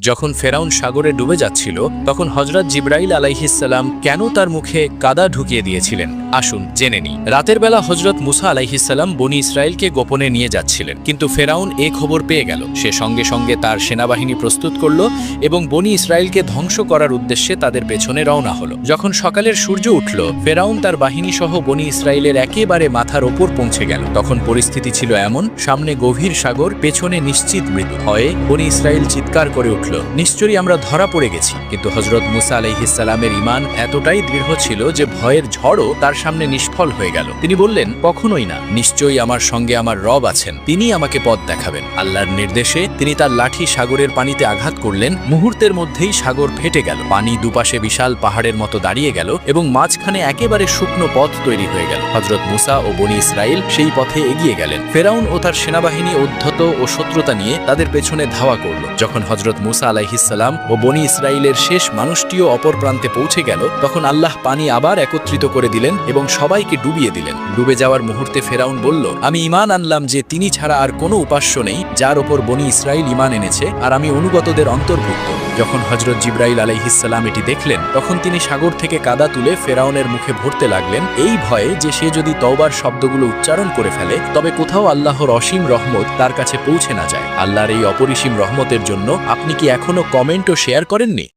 যখন ফেরাউন সাগরে ডুবে যাচ্ছিল তখন হযরত জিবরাইল আলাইহিসসালাম কেন তার মুখে কাদা ঢুকিয়ে দিয়েছিলেন আসুন জেনে নিই। রাতের বেলা হযরত মুসা আলাইহিসসালাম বনি ইসরাইলকে গোপনে নিয়ে যাচ্ছিলেন, কিন্তু ফেরাউন এ খবর পেয়ে গেল। সে সঙ্গে সঙ্গে তার সেনাবাহিনী প্রস্তুত করল এবং বনি ইসরাইলকে ধ্বংস করার উদ্দেশ্যে তাদের পেছনে রওনা হলো। যখন সকালের সূর্য উঠল, ফেরাউন তার বাহিনী সহ বনি ইসরাইলের একেবারে মাথার ওপর পৌঁছে গেল। তখন পরিস্থিতি ছিল এমন, সামনে গভীর সাগর, পেছনে নিশ্চিত মৃত্যু। ভয়ে বনি ইসরাইল চিৎকার করে উঠল, নিশ্চয়ই আমরা ধরা পড়ে গেছি। কিন্তু হযরত মুসা আলাইহিসসালামের ঈমান এতটাই দৃঢ় ছিল যে ভয়ের ঝড়ও তার সামনে নিষ্ফল হয়ে গেল। তিনি বললেন, কখনোই না, নিশ্চয়ই আমার সঙ্গে আমার রব আছেন, তিনি আমাকে পথ দেখাবেন। আল্লাহর নির্দেশে তিনি তার লাঠি সাগরের পানিতে আঘাত করলেন। মুহূর্তের মধ্যেই সাগর ফেটে গেল, পানি দুপাশে বিশাল পাহাড়ের মতো দাঁড়িয়ে গেল এবং মাঝখানে একেবারে শুকনো পথ তৈরি হয়ে গেল। হযরত মুসা ও বনি ইসরাইল সেই পথে এগিয়ে গেলেন। ফেরাউন ও তার সেনাবাহিনী উদ্ধত ও শত্রুতা নিয়ে তাদের পেছনে ধাওয়া করল। যখন হযরত মুসা আলাইহিসসালাম ও বনি ইসরাইলের শেষ মানুষটিও অপর প্রান্তে পৌঁছে গেল, তখন আল্লাহ পানি আবার একত্রিত করে দিলেন এবং সবাইকে ডুবিয়ে দিলেন। ডুবে যাওয়ার মুহূর্তে ফেরাউন বলল, আমি ঈমান আনলাম যে তিনি ছাড়া আর কোনো উপাস্য নেই যার ওপর বনি ইসরাইল ঈমান এনেছে, আর আমি অনুগতদের অন্তর্ভুক্ত। যখন হযরত জিবরাইল আলাইহিসসালাম এটি দেখলেন, তখন তিনি সাগর থেকে কাদা তুলে ফেরাউনের মুখে ভরতে লাগলেন, এই ভয়ে যে সে যদি তওবার শব্দগুলো উচ্চারণ করে ফেলে তবে কোথাও আল্লাহর অসীম রহমত তার কাছে পৌঁছে না যায়। আল্লাহর এই অপরিসীম রহমতের জন্য আপনি কি এখনো কমেন্ট ও শেয়ার করেননি?